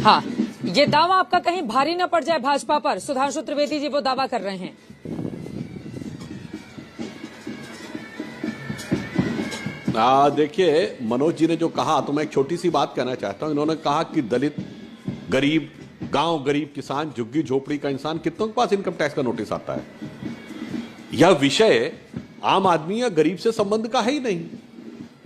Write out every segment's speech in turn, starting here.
हाँ, ये दावा आपका कहीं भारी न पड़ जाए भाजपा पर, सुधांशु त्रिवेदी जी वो दावा कर रहे हैं। देखिए, मनोज जी ने जो कहा तो मैं एक छोटी सी बात कहना चाहता हूं। इन्होंने कहा कि दलित, गरीब, गांव गरीब किसान, झुग्गी झोपड़ी का इंसान, कितनों के पास इनकम टैक्स का नोटिस आता है? यह विषय आम आदमी या गरीब से संबंध का है ही नहीं।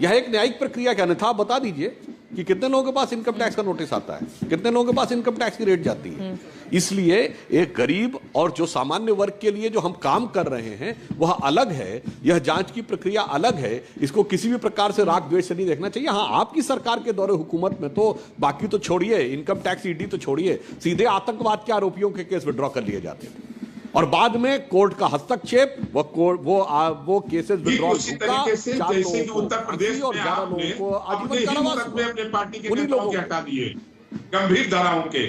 यह एक न्यायिक प्रक्रिया का, अन्यथा आप बता दीजिए कि कितने लोगों के पास इनकम टैक्स का नोटिस आता है, कितने लोगों के पास इनकम टैक्स की रेट जाती है। इसलिए एक गरीब और जो सामान्य वर्ग के लिए जो हम काम कर रहे हैं वह अलग है, यह जांच की प्रक्रिया अलग है। इसको किसी भी प्रकार से राग द्वेष से नहीं देखना चाहिए। हाँ, आपकी सरकार के दौरे हुकूमत में तो बाकी तो छोड़िए, इनकम टैक्स ईडी तो छोड़िए, सीधे आतंकवाद के आरोपियों के केस विड्रॉ कर लिए जाते थे और बाद में कोर्ट का हस्तक्षेप, वो केसेस विड्रॉल रुका, 4 लोगों को और 11 लोगों को आजीवन कारावास में अपने पार्टी के नेताओं के हटा दिए गंभीर धाराओं के।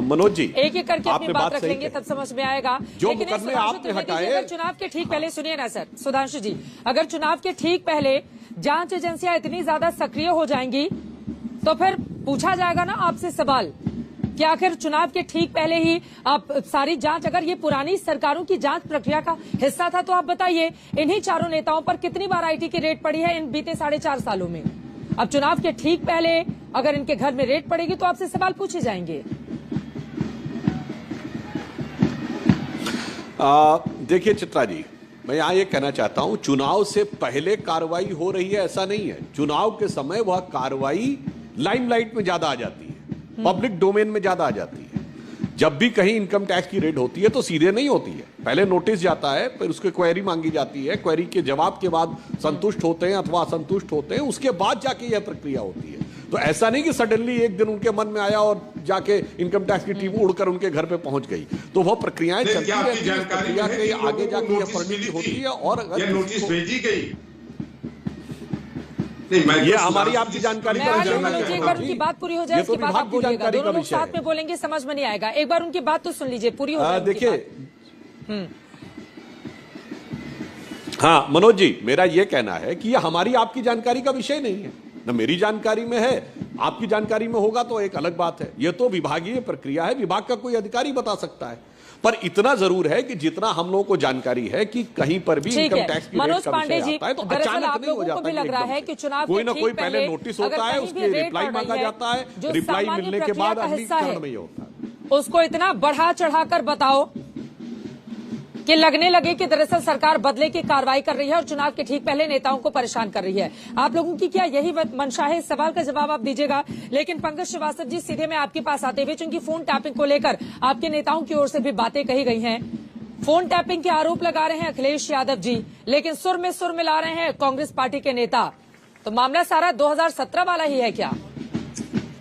मनोज जी, एक एक करके अपनी बात रख लेंगे तब समझ में आएगा। जो मुकदमे आपने हटाए, अगर चुनाव के ठीक पहले, सुनिए ना सर सुधांशु जी, अगर चुनाव के ठीक पहले जांच एजेंसियां इतनी ज्यादा सक्रिय हो जाएंगी तो फिर पूछा जाएगा ना आपसे सवाल कि आखिर चुनाव के ठीक पहले ही आप सारी जांच, अगर ये पुरानी सरकारों की जांच प्रक्रिया का हिस्सा था तो आप बताइए इन्हीं चारों नेताओं पर कितनी बार आईटी की रेड पड़ी है इन बीते 4.5 सालों में। अब चुनाव के ठीक पहले अगर इनके घर में रेड पड़ेगी तो आपसे सवाल पूछे जाएंगे। देखिए चित्रा जी, मैं यहां ये कहना चाहता हूं, चुनाव से पहले कार्रवाई हो रही है ऐसा नहीं है। चुनाव के समय वह कार्रवाई लाइमलाइट में ज्यादा आ जाती है, पब्लिक डोमेन में ज्यादा आ जाती है। जब भी कहीं इनकम टैक्स की रेड होती है तो सीधे नहीं होती है, पहले नोटिस जाता है, फिर उसके क्वेरी मांगी जाती है, क्वेरी के जवाब के बाद संतुष्ट होते हैं अथवा असंतुष्ट होते हैं, उसके बाद जाके यह प्रक्रिया होती है। तो ऐसा नहीं कि सडनली एक दिन उनके मन में आया और जाके इनकम टैक्स की टीम उड़कर उनके घर पे पहुंच गई। तो वह प्रक्रियाएं चलती रहती है, प्रक्रिया के आगे जाके यह परिणति होती है। और अगर नोटिस भेजी गई, ये हमारी आपकी जानकारी का विषय है। एक बार उनकी बात पूरी हो जाए, इसके बाद आप बोलिएगा, दोनों लोग साथ में बोलेंगे, समझ में नहीं आएगा। एक बार उनकी बात तो सुन लीजिए, पूरी हो जाए। देखिए, हाँ मनोज जी, मेरा यह कहना है कि यह हमारी आपकी जानकारी का विषय नहीं है, न मेरी जानकारी में है, आपकी जानकारी में होगा तो एक अलग बात है। यह तो विभागीय प्रक्रिया है, विभाग का कोई अधिकारी बता सकता है। पर इतना जरूर है कि जितना हम लोगों को जानकारी है कि कहीं पर भी इनकम टैक्स की रेट का विषय आता है तो अचानक नहीं हो जाता है, लग रहा है कि चुनाव कोई ना कोई पहले नोटिस होता है, उसके रिप्लाई मांगा जाता है, रिप्लाई मिलने के बाद अमलीकरण में ही होता है। उसको इतना बढ़ा चढ़ाकर बताओ कि लगने लगे कि दरअसल सरकार बदले की कार्रवाई कर रही है और चुनाव के ठीक पहले नेताओं को परेशान कर रही है। आप लोगों की क्या यही मंशा है? इस सवाल का जवाब आप दीजिएगा। लेकिन पंकज श्रीवास्तव जी, सीधे मैं आपके पास आते हुए, चूंकि फोन टैपिंग को लेकर आपके नेताओं की ओर से भी बातें कही गई हैं, फोन टैपिंग के आरोप लगा रहे हैं अखिलेश यादव जी, लेकिन सुर में सुर मिला रहे हैं कांग्रेस पार्टी के नेता। तो मामला सारा 2017 वाला ही है क्या?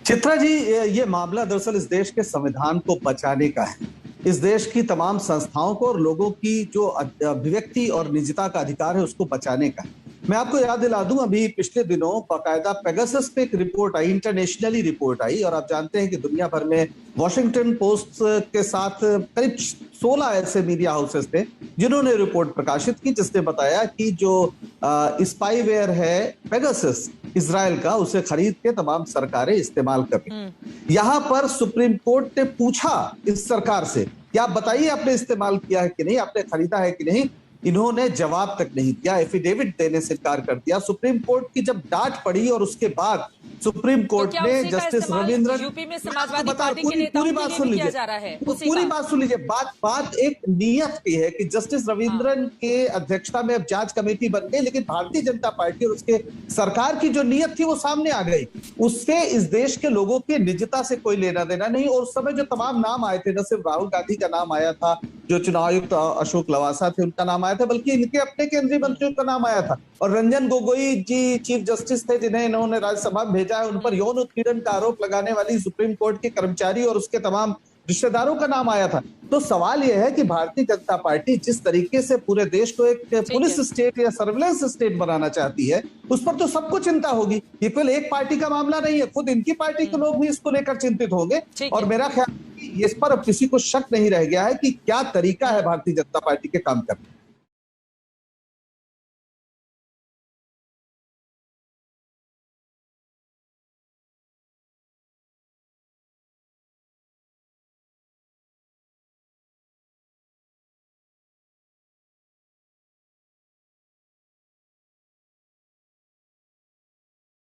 चित्रा जी, ये मामला दरअसल इस देश के संविधान को बचाने का है, इस देश की तमाम संस्थाओं को और लोगों की जो अभिव्यक्ति और निजता का अधिकार है उसको बचाने का है। मैं आपको याद दिला दूं, अभी पिछले दिनों बाकायदा पेगासस पे एक रिपोर्ट आई, इंटरनेशनली रिपोर्ट आई, और आप जानते हैं कि दुनिया भर में वॉशिंगटन पोस्ट के साथ करीब 16 ऐसे मीडिया हाउसेस थे जिन्होंने रिपोर्ट प्रकाशित की, जिसने बताया कि जो स्पाईवेयर है पेगासस इजराइल का, उसे खरीद के तमाम सरकारें इस्तेमाल कर रही। यहां पर सुप्रीम कोर्ट ने पूछा इस सरकार से कि आप बताइए आपने इस्तेमाल किया है कि नहीं, आपने खरीदा है कि नहीं। इन्होंने जवाब तक नहीं दिया, एफिडेविट देने से इनकार कर दिया। सुप्रीम कोर्ट की जब डांट पड़ी और उसके बाद सुप्रीम कोर्ट ने जस्टिस रविंद्रन, यूपी में समाजवादी पार्टी के नेताओं पूरी बात सुन लीजिए, पूरी बात सुन लीजिए। बात एक नियत की है कि जस्टिस रविंद्रन के अध्यक्षता में अब जांच कमेटी बन गई, लेकिन भारतीय जनता पार्टी और उसके सरकार की जो नियत थी वो सामने आ गई। उससे इस देश के लोगों की निजता से कोई लेना देना नहीं। और उस समय जो तमाम नाम आए थे, न सिर्फ राहुल गांधी का नाम आया था, जो चुनाव आयुक्त अशोक लवासा थे उनका नाम आया था, बल्कि इनके अपने केंद्रीय मंत्रियों का नाम आया था। और रंजन गोगोई जी चीफ जस्टिस थे, जिन्हें इन्होंने राज्यसभा में भेजा है, उन पर यौन उत्पीड़न का आरोप लगाने वाली सुप्रीम कोर्ट के कर्मचारी और उसके तमाम रिश्तेदारों का नाम आया था। तो सवाल यह है कि भारतीय जनता पार्टी जिस तरीके से पूरे देश को एक पुलिस स्टेट या सर्विलेंस स्टेट बनाना चाहती है, उस पर तो सबको चिंता होगी। ये केवल एक पार्टी का मामला नहीं है, खुद इनकी पार्टी के लोग भी इसको लेकर चिंतित होंगे। और मेरा ख्याल है कि इस पर अब किसी को शक नहीं रह गया है कि क्या तरीका है भारतीय जनता पार्टी के काम करने।